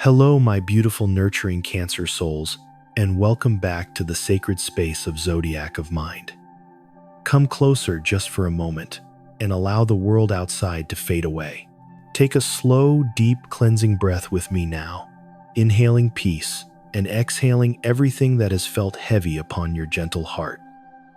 Hello, my beautiful nurturing Cancer souls, and welcome back to the sacred space of Zodiac of Mind. Come closer just for a moment and allow the world outside to fade away. Take a slow, deep, cleansing breath with me now, inhaling peace and exhaling everything that has felt heavy upon your gentle heart.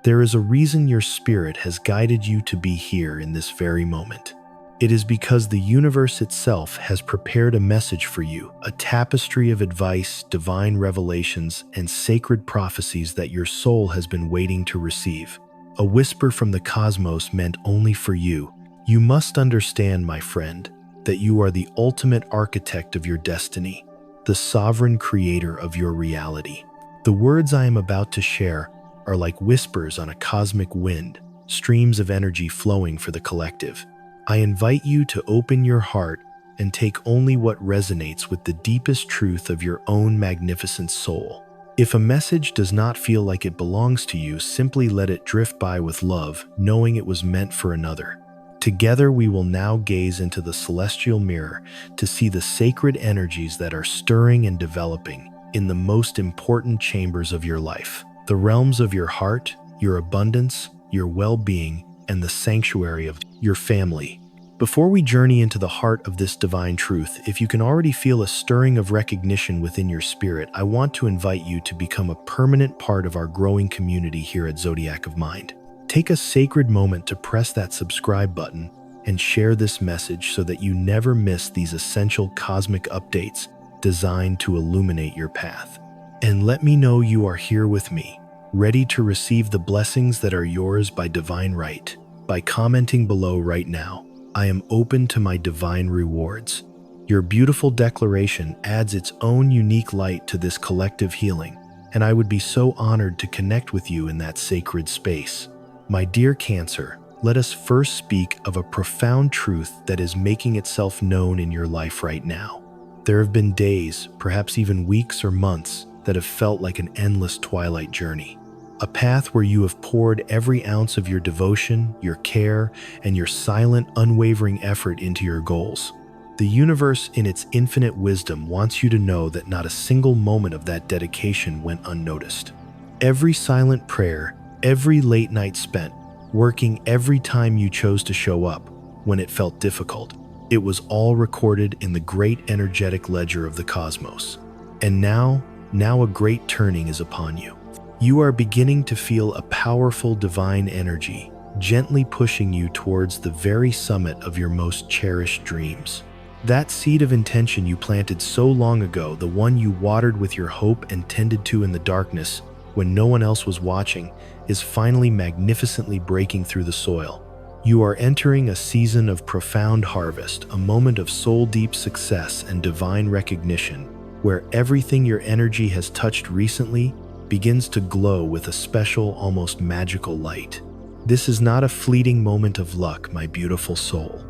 There is a reason your spirit has guided you to be here in this very moment. It is because the universe itself has prepared a message for you, a tapestry of advice, divine revelations, and sacred prophecies that your soul has been waiting to receive. A whisper from the cosmos meant only for you. You must understand, my friend, that you are the ultimate architect of your destiny, the sovereign creator of your reality. The words I am about to share are like whispers on a cosmic wind, streams of energy flowing for the collective. I invite you to open your heart and take only what resonates with the deepest truth of your own magnificent soul. If a message does not feel like it belongs to you, simply let it drift by with love, knowing it was meant for another. Together we will now gaze into the celestial mirror to see the sacred energies that are stirring and developing in the most important chambers of your life, the realms of your heart, your abundance, your well-being, and the sanctuary of your family. Before we journey into the heart of this divine truth, if you can already feel a stirring of recognition within your spirit, I want to invite you to become a permanent part of our growing community here at Zodiac of Mind. Take a sacred moment to press that subscribe button and share this message so that you never miss these essential cosmic updates designed to illuminate your path. And let me know you are here with me, ready to receive the blessings that are yours by divine right. By commenting below right now, I am open to my divine rewards. Your beautiful declaration adds its own unique light to this collective healing, and I would be so honored to connect with you in that sacred space. My dear Cancer, let us first speak of a profound truth that is making itself known in your life right now. There have been days, perhaps even weeks or months, that have felt like an endless twilight journey. A path where you have poured every ounce of your devotion, your care, and your silent, unwavering effort into your goals. The universe, in its infinite wisdom, wants you to know that not a single moment of that dedication went unnoticed. Every silent prayer, every late night spent, working every time you chose to show up when it felt difficult, it was all recorded in the great energetic ledger of the cosmos. And now a great turning is upon you. You are beginning to feel a powerful divine energy, gently pushing you towards the very summit of your most cherished dreams. That seed of intention you planted so long ago, the one you watered with your hope and tended to in the darkness when no one else was watching, is finally magnificently breaking through the soil. You are entering a season of profound harvest, a moment of soul-deep success and divine recognition, where everything your energy has touched recently begins to glow with a special, almost magical light. This is not a fleeting moment of luck, my beautiful soul.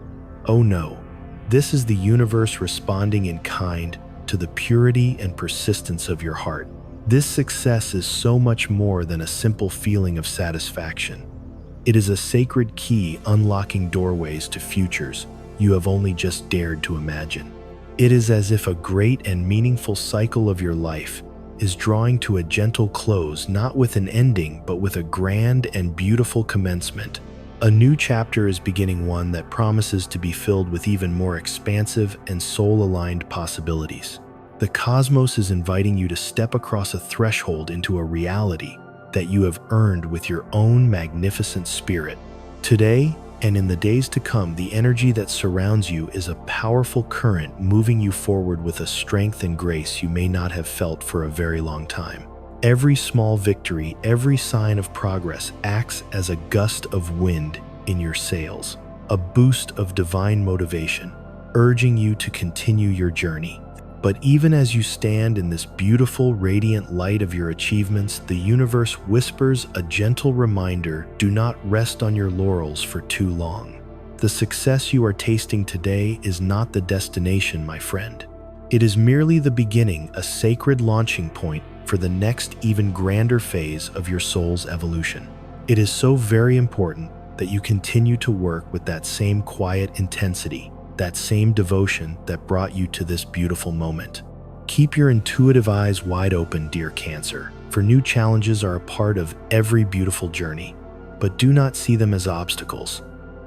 Oh no, this is the universe responding in kind to the purity and persistence of your heart. This success is so much more than a simple feeling of satisfaction. It is a sacred key unlocking doorways to futures you have only just dared to imagine. It is as if a great and meaningful cycle of your life is drawing to a gentle close, not with an ending, but with a grand and beautiful commencement. A new chapter is beginning, one that promises to be filled with even more expansive and soul-aligned possibilities. The cosmos is inviting you to step across a threshold into a reality that you have earned with your own magnificent spirit. Today, and in the days to come, the energy that surrounds you is a powerful current moving you forward with a strength and grace you may not have felt for a very long time. Every small victory, every sign of progress acts as a gust of wind in your sails, a boost of divine motivation, urging you to continue your journey. But even as you stand in this beautiful, radiant light of your achievements, the universe whispers a gentle reminder: do not rest on your laurels for too long. The success you are tasting today is not the destination, my friend. It is merely the beginning, a sacred launching point for the next, even grander phase of your soul's evolution. It is so very important that you continue to work with that same quiet intensity, that same devotion that brought you to this beautiful moment. Keep your intuitive eyes wide open, dear Cancer, for new challenges are a part of every beautiful journey. But do not see them as obstacles.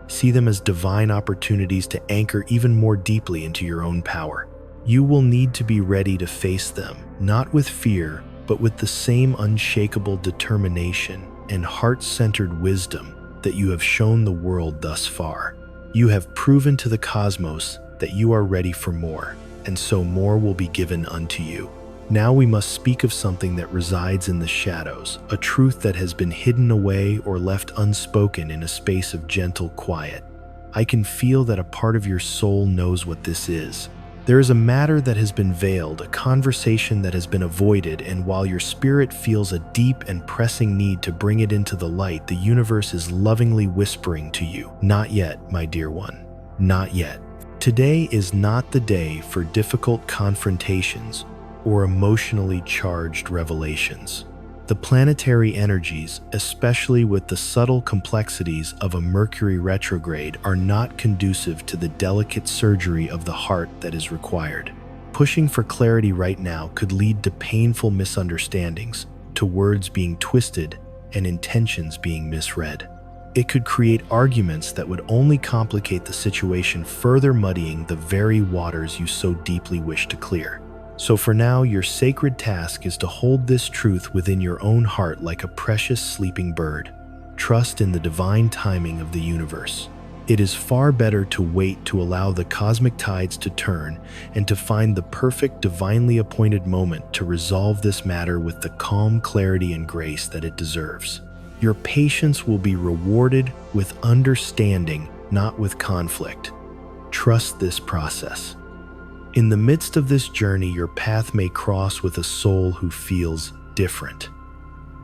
See them as divine opportunities to anchor even more deeply into your own power. You will need to be ready to face them, not with fear, but with the same unshakable determination and heart-centered wisdom that you have shown the world thus far. You have proven to the cosmos that you are ready for more, and so more will be given unto you. Now we must speak of something that resides in the shadows, a truth that has been hidden away or left unspoken in a space of gentle quiet. I can feel that a part of your soul knows what this is. There is a matter that has been veiled, a conversation that has been avoided, and while your spirit feels a deep and pressing need to bring it into the light, the universe is lovingly whispering to you, "Not yet, my dear one, not yet." Today is not the day for difficult confrontations or emotionally charged revelations. The planetary energies, especially with the subtle complexities of a Mercury retrograde, are not conducive to the delicate surgery of the heart that is required. Pushing for clarity right now could lead to painful misunderstandings, to words being twisted and intentions being misread. It could create arguments that would only complicate the situation, further muddying the very waters you so deeply wish to clear. So for now, your sacred task is to hold this truth within your own heart like a precious sleeping bird. Trust in the divine timing of the universe. It is far better to wait to allow the cosmic tides to turn and to find the perfect divinely appointed moment to resolve this matter with the calm clarity and grace that it deserves. Your patience will be rewarded with understanding, not with conflict. Trust this process. In the midst of this journey, your path may cross with a soul who feels different.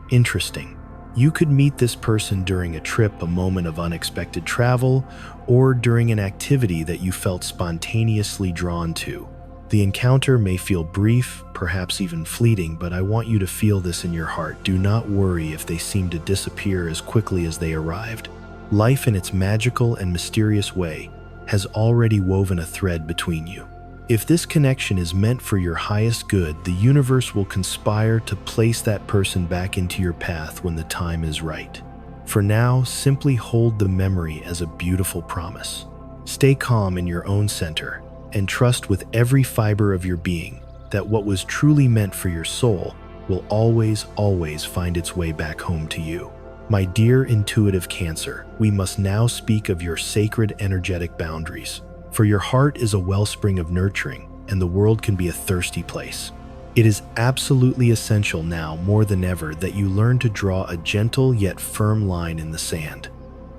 Interesting. You could meet this person during a trip, a moment of unexpected travel, or during an activity that you felt spontaneously drawn to. The encounter may feel brief, perhaps even fleeting, but I want you to feel this in your heart. Do not worry if they seem to disappear as quickly as they arrived. Life, in its magical and mysterious way, has already woven a thread between you. If this connection is meant for your highest good, the universe will conspire to place that person back into your path when the time is right. For now, simply hold the memory as a beautiful promise. Stay calm in your own center and trust with every fiber of your being that what was truly meant for your soul will always, always find its way back home to you. My dear intuitive Cancer, we must now speak of your sacred energetic boundaries. For your heart is a wellspring of nurturing, and the world can be a thirsty place. It is absolutely essential now more than ever that you learn to draw a gentle yet firm line in the sand.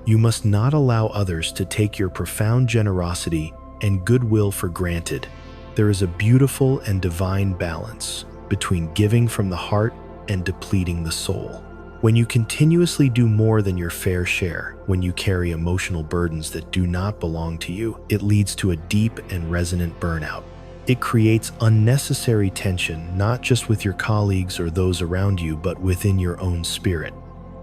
You must not allow others to take your profound generosity and goodwill for granted. There is a beautiful and divine balance between giving from the heart and depleting the soul. When you continuously do more than your fair share, when you carry emotional burdens that do not belong to you, it leads to a deep and resonant burnout. It creates unnecessary tension, not just with your colleagues or those around you, but within your own spirit.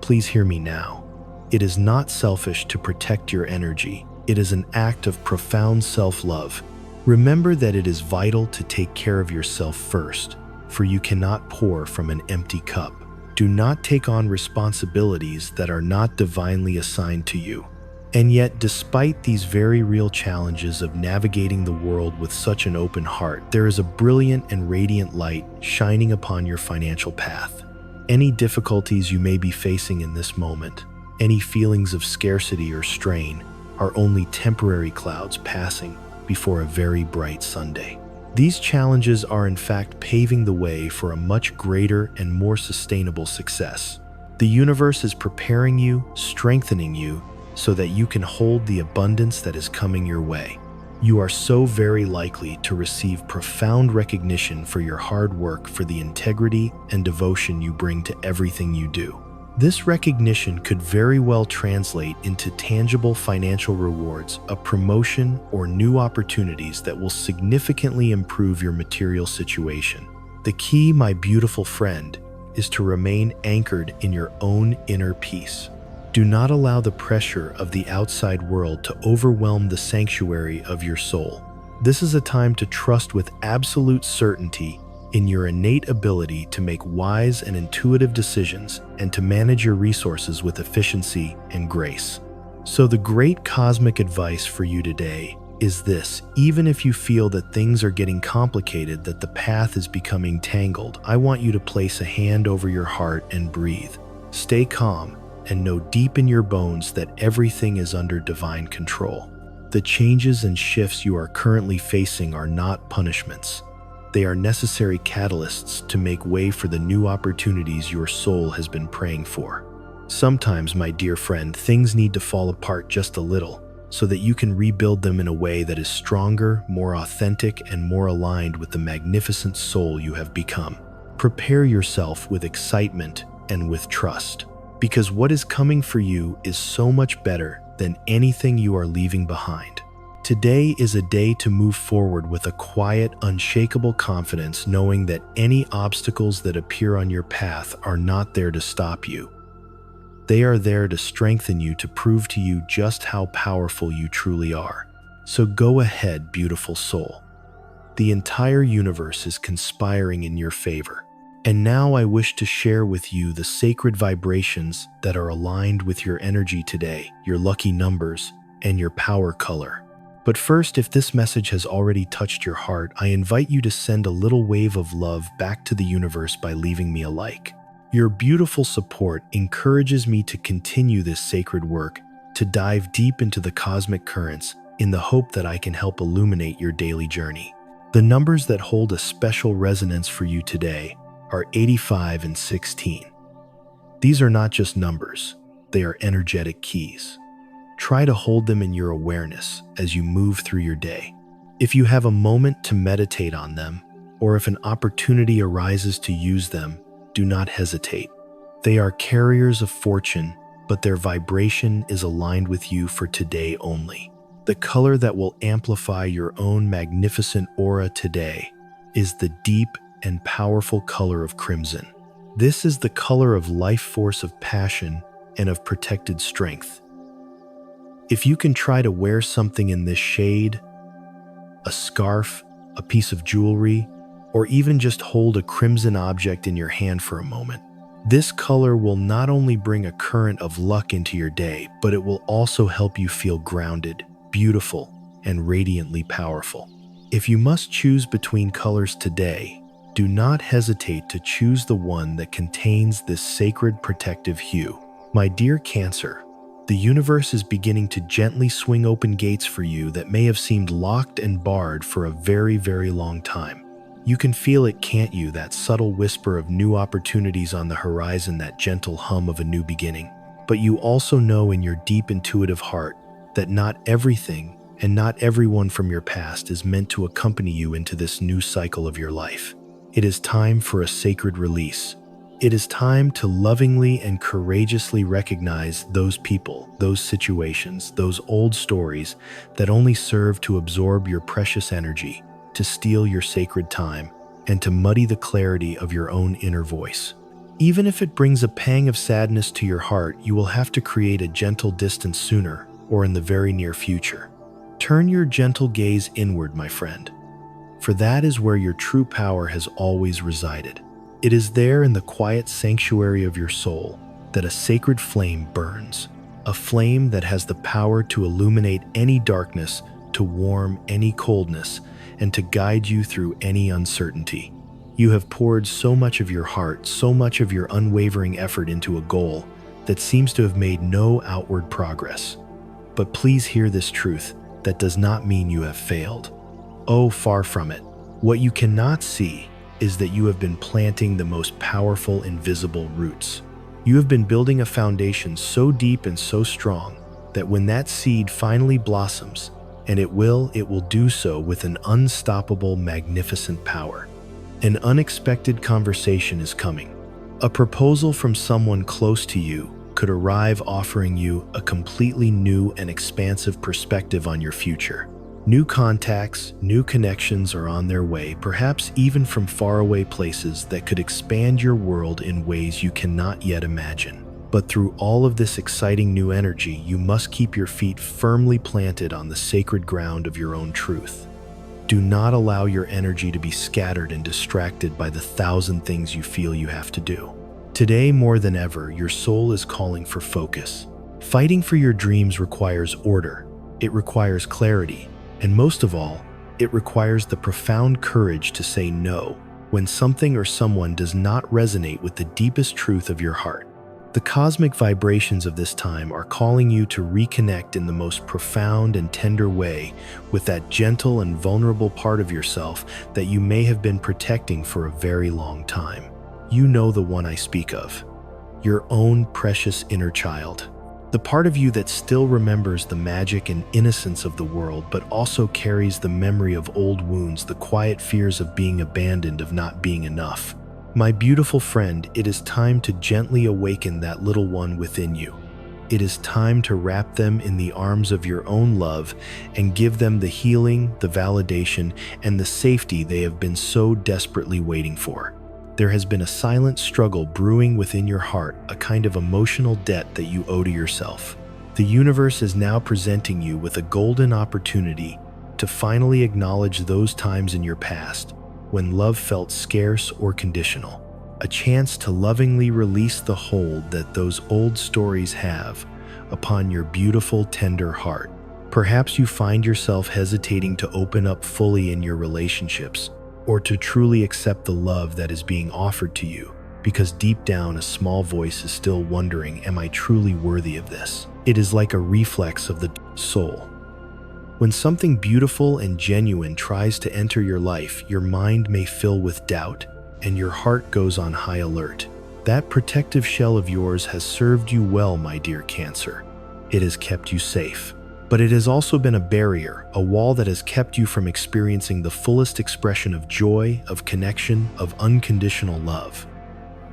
Please hear me now. It is not selfish to protect your energy. It is an act of profound self-love. Remember that it is vital to take care of yourself first, for you cannot pour from an empty cup. Do not take on responsibilities that are not divinely assigned to you. And yet, despite these very real challenges of navigating the world with such an open heart, there is a brilliant and radiant light shining upon your financial path. Any difficulties you may be facing in this moment, any feelings of scarcity or strain, are only temporary clouds passing before a very bright Sunday. These challenges are in fact paving the way for a much greater and more sustainable success. The universe is preparing you, strengthening you, so that you can hold the abundance that is coming your way. You are so very likely to receive profound recognition for your hard work, for the integrity and devotion you bring to everything you do. This recognition could very well translate into tangible financial rewards, a promotion, or new opportunities that will significantly improve your material situation. The key, my beautiful friend, is to remain anchored in your own inner peace. Do not allow the pressure of the outside world to overwhelm the sanctuary of your soul. This is a time to trust with absolute certainty in your innate ability to make wise and intuitive decisions and to manage your resources with efficiency and grace. So the great cosmic advice for you today is this: even if you feel that things are getting complicated, that the path is becoming tangled, I want you to place a hand over your heart and breathe. Stay calm and know deep in your bones that everything is under divine control. The changes and shifts you are currently facing are not punishments. They are necessary catalysts to make way for the new opportunities your soul has been praying for. Sometimes, my dear friend, things need to fall apart just a little so that you can rebuild them in a way that is stronger, more authentic, and more aligned with the magnificent soul you have become. Prepare yourself with excitement and with trust, because what is coming for you is so much better than anything you are leaving behind. Today is a day to move forward with a quiet, unshakable confidence, knowing that any obstacles that appear on your path are not there to stop you. They are there to strengthen you, to prove to you just how powerful you truly are. So go ahead, beautiful soul. The entire universe is conspiring in your favor. And now I wish to share with you the sacred vibrations that are aligned with your energy today, your lucky numbers, and your power color. But first, if this message has already touched your heart, I invite you to send a little wave of love back to the universe by leaving me a like. Your beautiful support encourages me to continue this sacred work, to dive deep into the cosmic currents in the hope that I can help illuminate your daily journey. The numbers that hold a special resonance for you today are 85 and 16. These are not just numbers, they are energetic keys. Try to hold them in your awareness as you move through your day. If you have a moment to meditate on them, or if an opportunity arises to use them, do not hesitate. They are carriers of fortune, but their vibration is aligned with you for today only. The color that will amplify your own magnificent aura today is the deep and powerful color of crimson. This is the color of life force, of passion, and of protected strength. If you can try to wear something in this shade, a scarf, a piece of jewelry, or even just hold a crimson object in your hand for a moment, this color will not only bring a current of luck into your day, but it will also help you feel grounded, beautiful, and radiantly powerful. If you must choose between colors today, do not hesitate to choose the one that contains this sacred protective hue. My dear Cancer, the universe is beginning to gently swing open gates for you that may have seemed locked and barred for a very, very long time. You can feel it, can't you? That subtle whisper of new opportunities on the horizon, that gentle hum of a new beginning. But you also know in your deep intuitive heart that not everything and not everyone from your past is meant to accompany you into this new cycle of your life. It is time for a sacred release. It is time to lovingly and courageously recognize those people, those situations, those old stories that only serve to absorb your precious energy, to steal your sacred time, and to muddy the clarity of your own inner voice. Even if it brings a pang of sadness to your heart, you will have to create a gentle distance sooner or in the very near future. Turn your gentle gaze inward, my friend, for that is where your true power has always resided. It is there in the quiet sanctuary of your soul that a sacred flame burns, a flame that has the power to illuminate any darkness, to warm any coldness, and to guide you through any uncertainty. You have poured so much of your heart, so much of your unwavering effort into a goal that seems to have made no outward progress. But please hear this truth: that does not mean you have failed. Oh, far from it. What you cannot see is that you have been planting the most powerful invisible roots. You have been building a foundation so deep and so strong that when that seed finally blossoms, and it will do so with an unstoppable, magnificent power. An unexpected conversation is coming. A proposal from someone close to you could arrive, offering you a completely new and expansive perspective on your future. New contacts, new connections are on their way, perhaps even from faraway places that could expand your world in ways you cannot yet imagine. But through all of this exciting new energy, you must keep your feet firmly planted on the sacred ground of your own truth. Do not allow your energy to be scattered and distracted by the 1,000 things you feel you have to do. Today, more than ever, your soul is calling for focus. Fighting for your dreams requires order, it requires clarity, and most of all, it requires the profound courage to say no when something or someone does not resonate with the deepest truth of your heart. The cosmic vibrations of this time are calling you to reconnect in the most profound and tender way with that gentle and vulnerable part of yourself that you may have been protecting for a very long time. You know the one I speak of, your own precious inner child. The part of you that still remembers the magic and innocence of the world, but also carries the memory of old wounds, the quiet fears of being abandoned, of not being enough. My beautiful friend, it is time to gently awaken that little one within you. It is time to wrap them in the arms of your own love and give them the healing, the validation, and the safety they have been so desperately waiting for. There has been a silent struggle brewing within your heart, a kind of emotional debt that you owe to yourself. The universe is now presenting you with a golden opportunity to finally acknowledge those times in your past when love felt scarce or conditional. A chance to lovingly release the hold that those old stories have upon your beautiful, tender heart. Perhaps you find yourself hesitating to open up fully in your relationships, or to truly accept the love that is being offered to you, because deep down a small voice is still wondering, am I truly worthy of this? It is like a reflex of the soul. When something beautiful and genuine tries to enter your life, your mind may fill with doubt, and your heart goes on high alert. That protective shell of yours has served you well, my dear Cancer. It has kept you safe. But it has also been a barrier, a wall that has kept you from experiencing the fullest expression of joy, of connection, of unconditional love.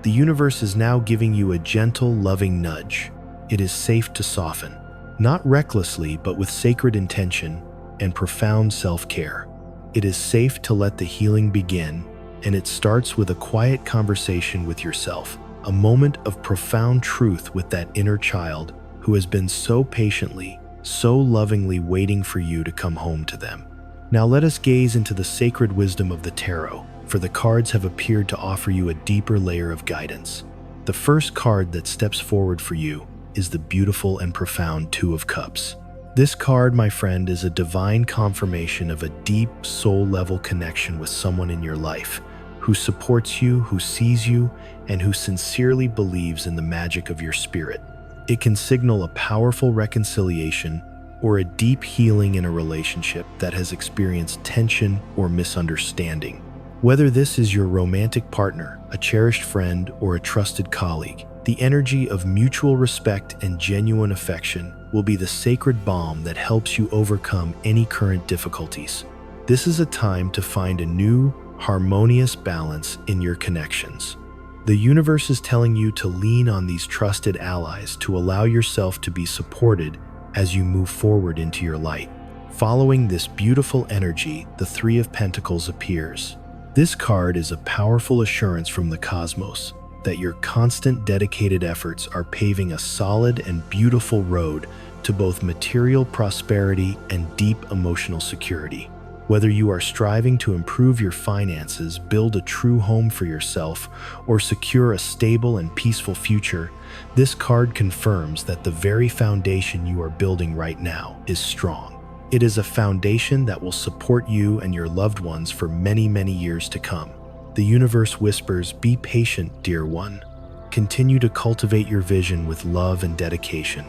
The universe is now giving you a gentle, loving nudge. It is safe to soften, not recklessly, but with sacred intention and profound self-care. It is safe to let the healing begin, and it starts with a quiet conversation with yourself, a moment of profound truth with that inner child who has been so patiently, so lovingly waiting for you to come home to them. Now let us gaze into the sacred wisdom of the tarot, for the cards have appeared to offer you a deeper layer of guidance. The first card that steps forward for you is the beautiful and profound Two of Cups. This card, my friend, is a divine confirmation of a deep soul-level connection with someone in your life who supports you, who sees you, and who sincerely believes in the magic of your spirit. It can signal a powerful reconciliation or a deep healing in a relationship that has experienced tension or misunderstanding. Whether this is your romantic partner, a cherished friend, or a trusted colleague, the energy of mutual respect and genuine affection will be the sacred balm that helps you overcome any current difficulties. This is a time to find a new, harmonious balance in your connections. The universe is telling you to lean on these trusted allies to allow yourself to be supported as you move forward into your light. Following this beautiful energy, the Three of Pentacles appears. This card is a powerful assurance from the cosmos that your constant, dedicated efforts are paving a solid and beautiful road to both material prosperity and deep emotional security. Whether you are striving to improve your finances, build a true home for yourself, or secure a stable and peaceful future, this card confirms that the very foundation you are building right now is strong. It is a foundation that will support you and your loved ones for many, many years to come. The universe whispers, be patient, dear one. Continue to cultivate your vision with love and dedication.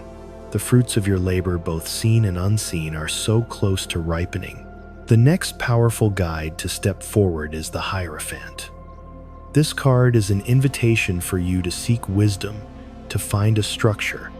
The fruits of your labor, both seen and unseen, are so close to ripening. The next powerful guide to step forward is the Hierophant. This card is an invitation for you to seek wisdom, to find a structure,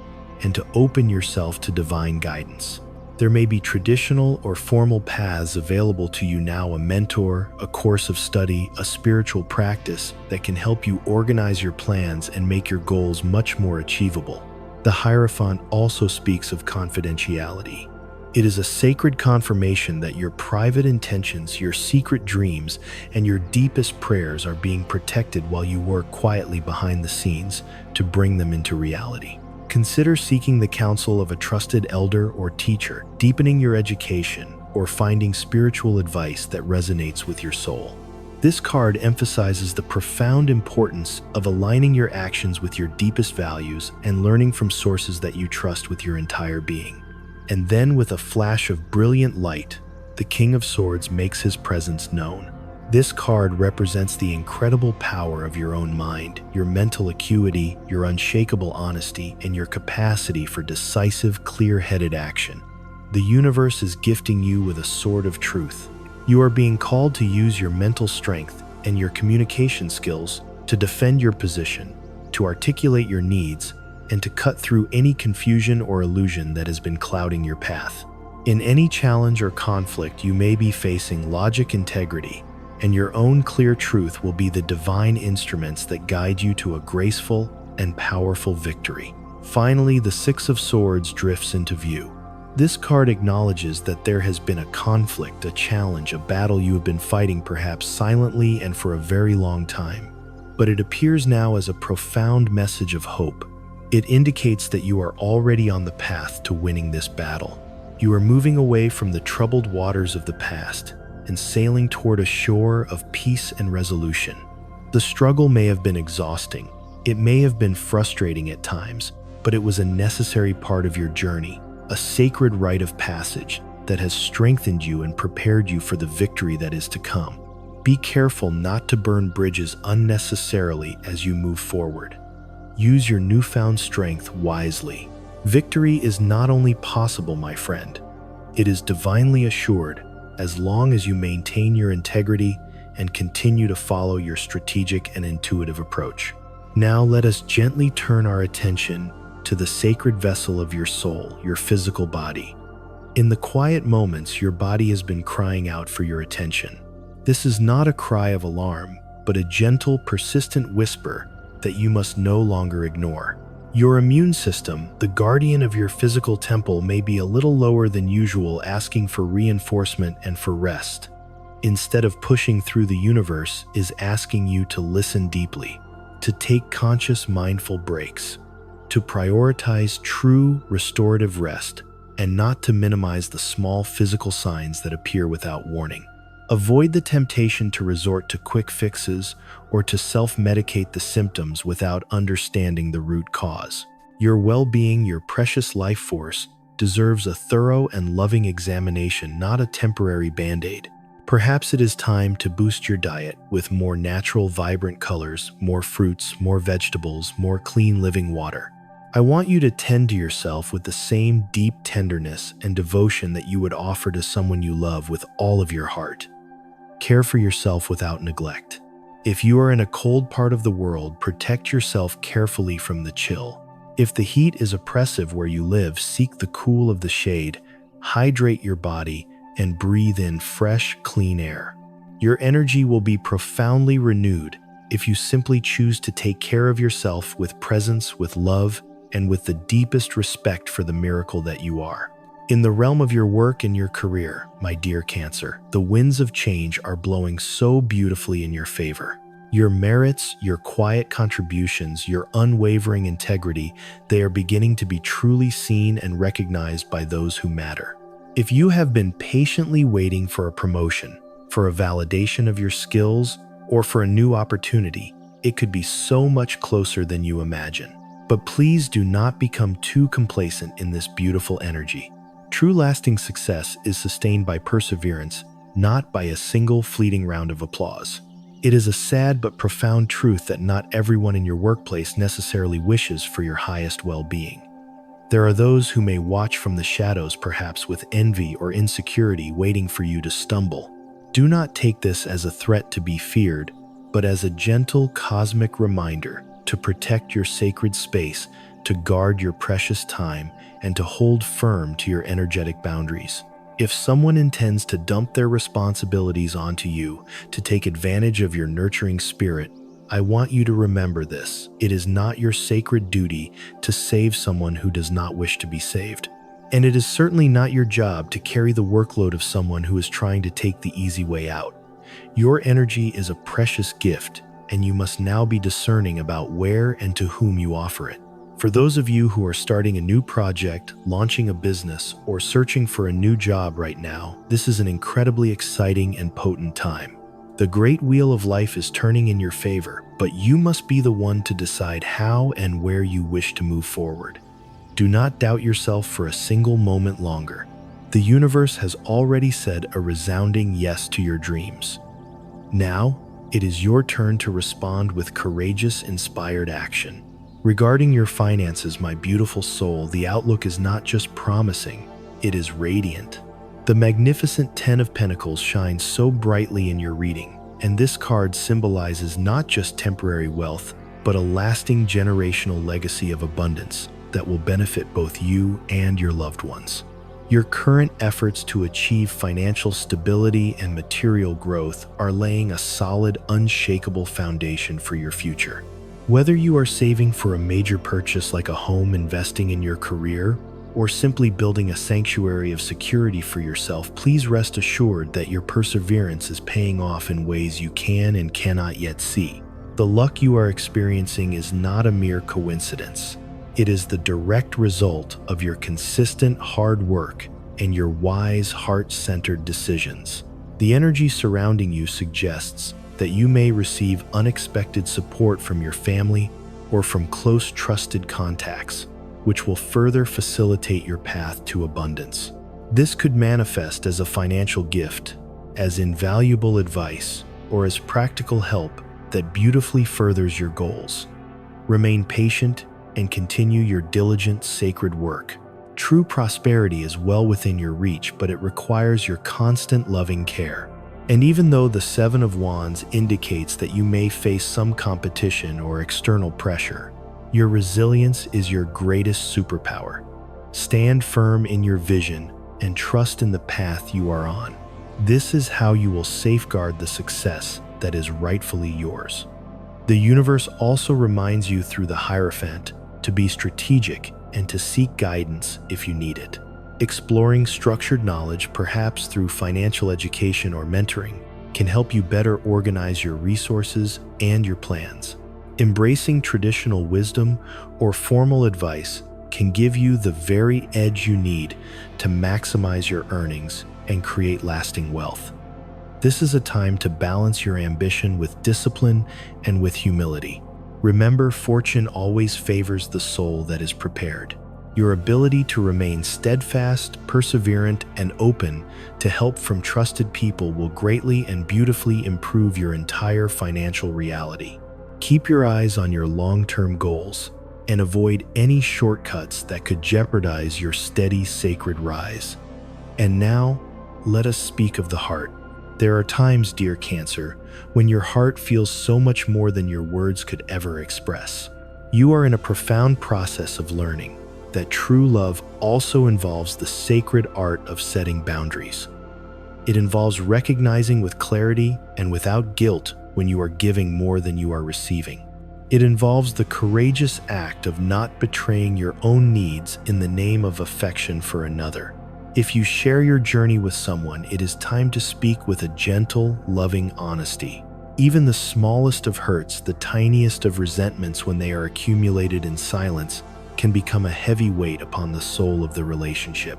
and to open yourself to divine guidance. There may be traditional or formal paths available to you now, a mentor, a course of study, a spiritual practice that can help you organize your plans and make your goals much more achievable. The Hierophant also speaks of confidentiality. It is a sacred confirmation that your private intentions, your secret dreams, and your deepest prayers are being protected while you work quietly behind the scenes to bring them into reality. Consider seeking the counsel of a trusted elder or teacher, deepening your education, or finding spiritual advice that resonates with your soul. This card emphasizes the profound importance of aligning your actions with your deepest values and learning from sources that you trust with your entire being. And then, with a flash of brilliant light, the King of Swords makes his presence known. This card represents the incredible power of your own mind, your mental acuity, your unshakable honesty, and your capacity for decisive, clear-headed action. The universe is gifting you with a sword of truth. You are being called to use your mental strength and your communication skills to defend your position, to articulate your needs, and to cut through any confusion or illusion that has been clouding your path. In any challenge or conflict you may be facing, logic, integrity, and your own clear truth will be the divine instruments that guide you to a graceful and powerful victory. Finally, the Six of Swords drifts into view. This card acknowledges that there has been a conflict, a challenge, a battle you have been fighting, perhaps silently and for a very long time. But it appears now as a profound message of hope. It indicates that you are already on the path to winning this battle. You are moving away from the troubled waters of the past and sailing toward a shore of peace and resolution. The struggle may have been exhausting. It may have been frustrating at times, but it was a necessary part of your journey. A sacred rite of passage that has strengthened you and prepared you for the victory that is to come. Be careful not to burn bridges unnecessarily as you move forward. Use your newfound strength wisely. Victory is not only possible, my friend, it is divinely assured as long as you maintain your integrity and continue to follow your strategic and intuitive approach. Now let us gently turn our attention to the sacred vessel of your soul, your physical body. In the quiet moments, your body has been crying out for your attention. This is not a cry of alarm, but a gentle, persistent whisper that you must no longer ignore. Your immune system, the guardian of your physical temple, may be a little lower than usual, asking for reinforcement and for rest. Instead of pushing through, the universe is asking you to listen deeply, to take conscious, mindful breaks, to prioritize true restorative rest, and not to minimize the small physical signs that appear without warning. Avoid the temptation to resort to quick fixes or to self-medicate the symptoms without understanding the root cause. Your well-being, your precious life force, deserves a thorough and loving examination, not a temporary band-aid. Perhaps it is time to boost your diet with more natural, vibrant colors, more fruits, more vegetables, more clean living water. I want you to tend to yourself with the same deep tenderness and devotion that you would offer to someone you love with all of your heart. Care for yourself without neglect. If you are in a cold part of the world, protect yourself carefully from the chill. If the heat is oppressive where you live, seek the cool of the shade, hydrate your body, and breathe in fresh, clean air. Your energy will be profoundly renewed if you simply choose to take care of yourself with presence, with love, and with the deepest respect for the miracle that you are. In the realm of your work and your career, my dear Cancer, the winds of change are blowing so beautifully in your favor. Your merits, your quiet contributions, your unwavering integrity, they are beginning to be truly seen and recognized by those who matter. If you have been patiently waiting for a promotion, for a validation of your skills, or for a new opportunity, it could be so much closer than you imagine. But please do not become too complacent in this beautiful energy. True lasting success is sustained by perseverance, not by a single fleeting round of applause. It is a sad but profound truth that not everyone in your workplace necessarily wishes for your highest well-being. There are those who may watch from the shadows, perhaps with envy or insecurity, waiting for you to stumble. Do not take this as a threat to be feared, but as a gentle cosmic reminder to protect your sacred space, to guard your precious time, and to hold firm to your energetic boundaries. If someone intends to dump their responsibilities onto you, to take advantage of your nurturing spirit, I want you to remember this. It is not your sacred duty to save someone who does not wish to be saved. And it is certainly not your job to carry the workload of someone who is trying to take the easy way out. Your energy is a precious gift, and you must now be discerning about where and to whom you offer it. For those of you who are starting a new project, launching a business, or searching for a new job right now, this is an incredibly exciting and potent time. The great wheel of life is turning in your favor, but you must be the one to decide how and where you wish to move forward. Do not doubt yourself for a single moment longer. The universe has already said a resounding yes to your dreams. Now, it is your turn to respond with courageous, inspired action. Regarding your finances, my beautiful soul, the outlook is not just promising, it is radiant. The magnificent Ten of Pentacles shines so brightly in your reading, and this card symbolizes not just temporary wealth, but a lasting generational legacy of abundance that will benefit both you and your loved ones. Your current efforts to achieve financial stability and material growth are laying a solid, unshakable foundation for your future. Whether you are saving for a major purchase like a home, investing in your career, or simply building a sanctuary of security for yourself, please rest assured that your perseverance is paying off in ways you can and cannot yet see. The luck you are experiencing is not a mere coincidence. It is the direct result of your consistent hard work and your wise, heart-centered decisions. The energy surrounding you suggests that you may receive unexpected support from your family or from close, trusted contacts, which will further facilitate your path to abundance. This could manifest as a financial gift, as invaluable advice, or as practical help that beautifully furthers your goals. Remain patient and continue your diligent, sacred work. True prosperity is well within your reach, but it requires your constant loving care. And even though the Seven of Wands indicates that you may face some competition or external pressure, your resilience is your greatest superpower. Stand firm in your vision and trust in the path you are on. This is how you will safeguard the success that is rightfully yours. The universe also reminds you through the Hierophant to be strategic and to seek guidance if you need it. Exploring structured knowledge, perhaps through financial education or mentoring, can help you better organize your resources and your plans. Embracing traditional wisdom or formal advice can give you the very edge you need to maximize your earnings and create lasting wealth. This is a time to balance your ambition with discipline and with humility. Remember, fortune always favors the soul that is prepared. Your ability to remain steadfast, perseverant, and open to help from trusted people will greatly and beautifully improve your entire financial reality. Keep your eyes on your long-term goals and avoid any shortcuts that could jeopardize your steady, sacred rise. And now, let us speak of the heart. There are times, dear Cancer, when your heart feels so much more than your words could ever express. You are in a profound process of learning that true love also involves the sacred art of setting boundaries. It involves recognizing with clarity and without guilt when you are giving more than you are receiving. It involves the courageous act of not betraying your own needs in the name of affection for another. If you share your journey with someone, it is time to speak with a gentle, loving honesty. Even the smallest of hurts, the tiniest of resentments, when they are accumulated in silence, can become a heavy weight upon the soul of the relationship.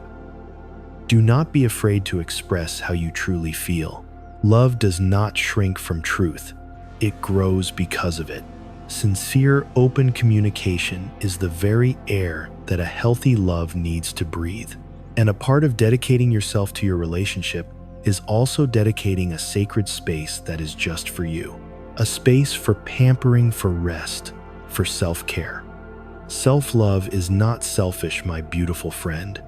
Do not be afraid to express how you truly feel. Love does not shrink from truth. It grows because of it. Sincere, open communication is the very air that a healthy love needs to breathe. And a part of dedicating yourself to your relationship is also dedicating a sacred space that is just for you. A space for pampering, for rest, for self-care. Self-love is not selfish, my beautiful friend.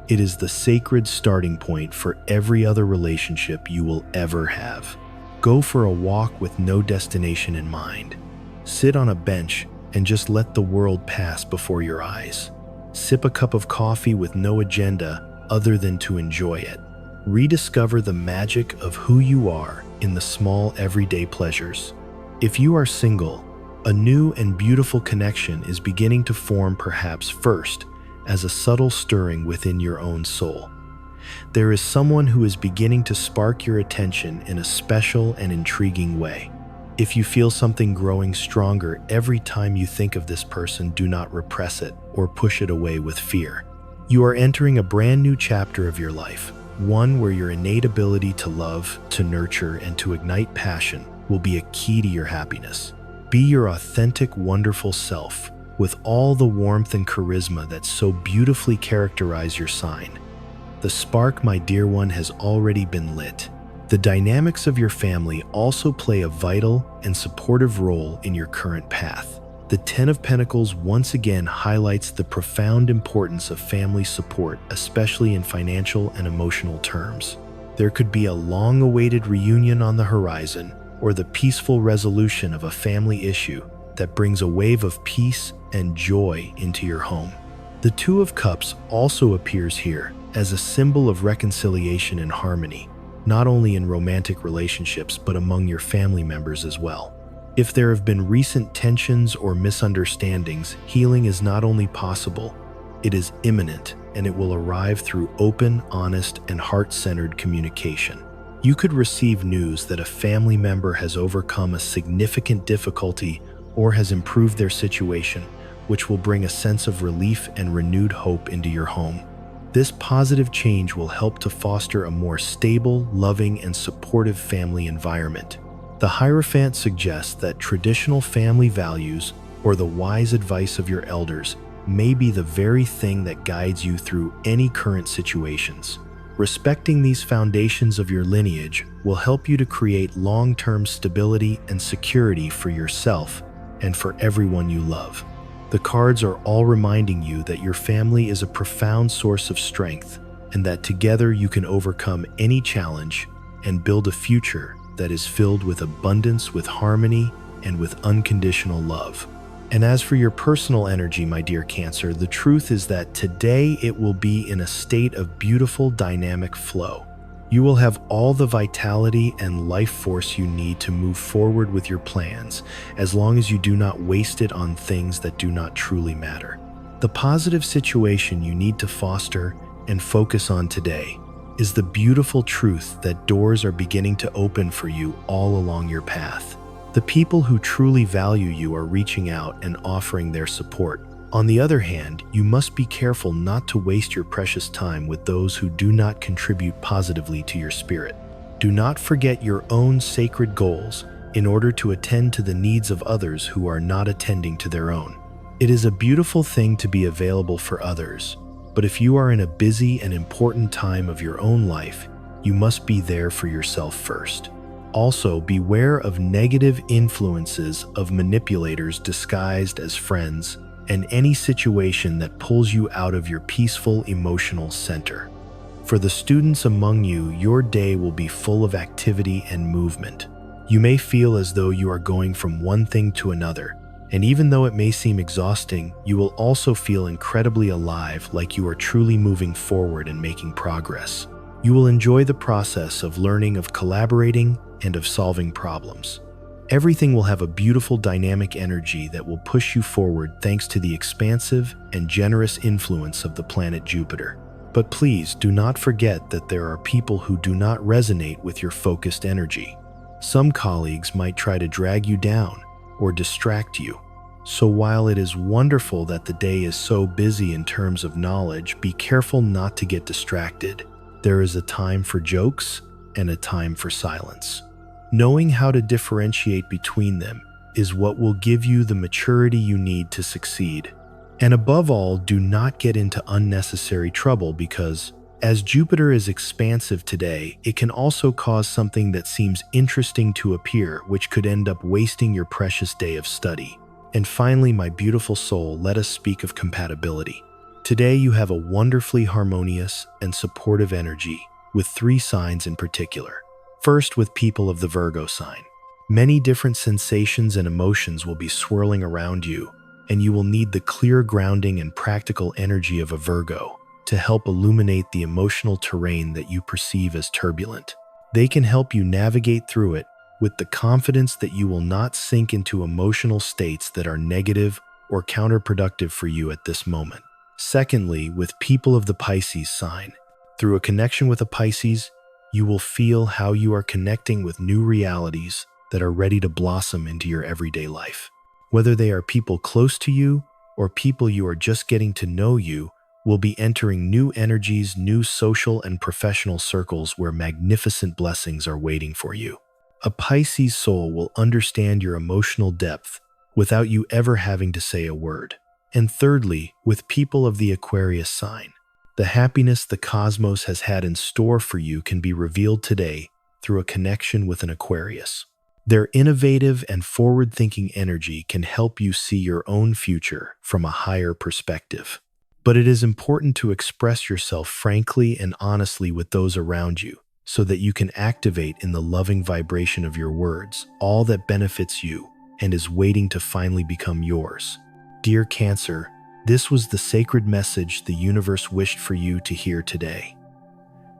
It is the sacred starting point for every other relationship you will ever have. Go for a walk with no destination in mind. Sit on a bench and just let the world pass before your eyes. Sip a cup of coffee with no agenda other than to enjoy it. Rediscover the magic of who you are in the small everyday pleasures. If you are single, a new and beautiful connection is beginning to form, perhaps first as a subtle stirring within your own soul. There is someone who is beginning to spark your attention in a special and intriguing way. If you feel something growing stronger every time you think of this person, do not repress it or push it away with fear. You are entering a brand new chapter of your life, one where your innate ability to love, to nurture, and to ignite passion will be a key to your happiness. Be your authentic, wonderful self with all the warmth and charisma that so beautifully characterize your sign. The spark, my dear one, has already been lit. The dynamics of your family also play a vital and supportive role in your current path. The Ten of Pentacles once again highlights the profound importance of family support, especially in financial and emotional terms. There could be a long-awaited reunion on the horizon, or the peaceful resolution of a family issue that brings a wave of peace and joy into your home. The Two of Cups also appears here as a symbol of reconciliation and harmony, not only in romantic relationships but among your family members as well. If there have been recent tensions or misunderstandings, healing is not only possible, it is imminent, and it will arrive through open, honest, and heart-centered communication. You could receive news that a family member has overcome a significant difficulty or has improved their situation, which will bring a sense of relief and renewed hope into your home. This positive change will help to foster a more stable, loving, and supportive family environment. The Hierophant suggests that traditional family values or the wise advice of your elders may be the very thing that guides you through any current situations. Respecting these foundations of your lineage will help you to create long-term stability and security for yourself and for everyone you love. The cards are all reminding you that your family is a profound source of strength and that together you can overcome any challenge and build a future that is filled with abundance, with harmony, and with unconditional love. And as for your personal energy, my dear Cancer, the truth is that today it will be in a state of beautiful, dynamic flow. You will have all the vitality and life force you need to move forward with your plans, as long as you do not waste it on things that do not truly matter. The positive situation you need to foster and focus on today is the beautiful truth that doors are beginning to open for you all along your path. The people who truly value you are reaching out and offering their support. On the other hand, you must be careful not to waste your precious time with those who do not contribute positively to your spirit. Do not forget your own sacred goals in order to attend to the needs of others who are not attending to their own. It is a beautiful thing to be available for others, but if you are in a busy and important time of your own life, you must be there for yourself first. Also, beware of negative influences of manipulators disguised as friends and any situation that pulls you out of your peaceful emotional center. For the students among you, your day will be full of activity and movement. You may feel as though you are going from one thing to another, and even though it may seem exhausting, you will also feel incredibly alive, like you are truly moving forward and making progress. You will enjoy the process of learning, of collaborating, and of solving problems. Everything will have a beautiful dynamic energy that will push you forward thanks to the expansive and generous influence of the planet Jupiter. But please do not forget that there are people who do not resonate with your focused energy. Some colleagues might try to drag you down or distract you. So while it is wonderful that the day is so busy in terms of knowledge, be careful not to get distracted. There is a time for jokes and a time for silence. Knowing how to differentiate between them is what will give you the maturity you need to succeed. And above all, do not get into unnecessary trouble because, as Jupiter is expansive today, it can also cause something that seems interesting to appear, which could end up wasting your precious day of study. And finally, my beautiful soul, let us speak of compatibility. Today you have a wonderfully harmonious and supportive energy with 3 signs in particular. First, with people of the Virgo sign. Many different sensations and emotions will be swirling around you, and you will need the clear grounding and practical energy of a Virgo to help illuminate the emotional terrain that you perceive as turbulent. They can help you navigate through it with the confidence that you will not sink into emotional states that are negative or counterproductive for you at this moment. Secondly, with people of the Pisces sign. Through a connection with a Pisces, you will feel how you are connecting with new realities that are ready to blossom into your everyday life. Whether they are people close to you or people you are just getting to know, you will be entering new energies, new social and professional circles where magnificent blessings are waiting for you. A Pisces soul will understand your emotional depth without you ever having to say a word. And thirdly, with people of the Aquarius sign, the happiness the cosmos has had in store for you can be revealed today through a connection with an Aquarius. Their innovative and forward-thinking energy can help you see your own future from a higher perspective. But it is important to express yourself frankly and honestly with those around you so that you can activate in the loving vibration of your words all that benefits you and is waiting to finally become yours. Dear Cancer, this was the sacred message the universe wished for you to hear today.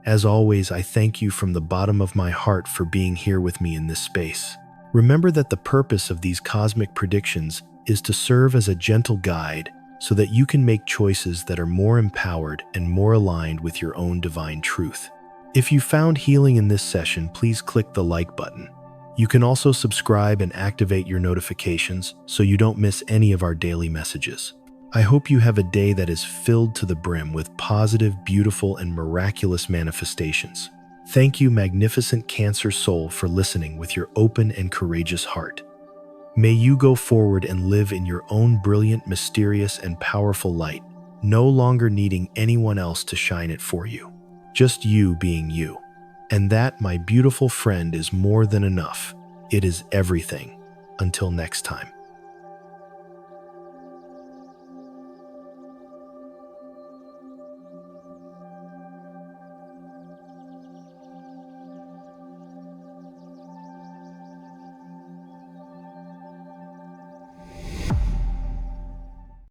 As always, I thank you from the bottom of my heart for being here with me in this space. Remember that the purpose of these cosmic predictions is to serve as a gentle guide so that you can make choices that are more empowered and more aligned with your own divine truth. If you found healing in this session, please click the like button. You can also subscribe and activate your notifications so you don't miss any of our daily messages. I hope you have a day that is filled to the brim with positive, beautiful, and miraculous manifestations. Thank you, magnificent Cancer soul, for listening with your open and courageous heart. May you go forward and live in your own brilliant, mysterious, and powerful light, no longer needing anyone else to shine it for you. Just you being you. And that, my beautiful friend, is more than enough. It is everything. Until next time.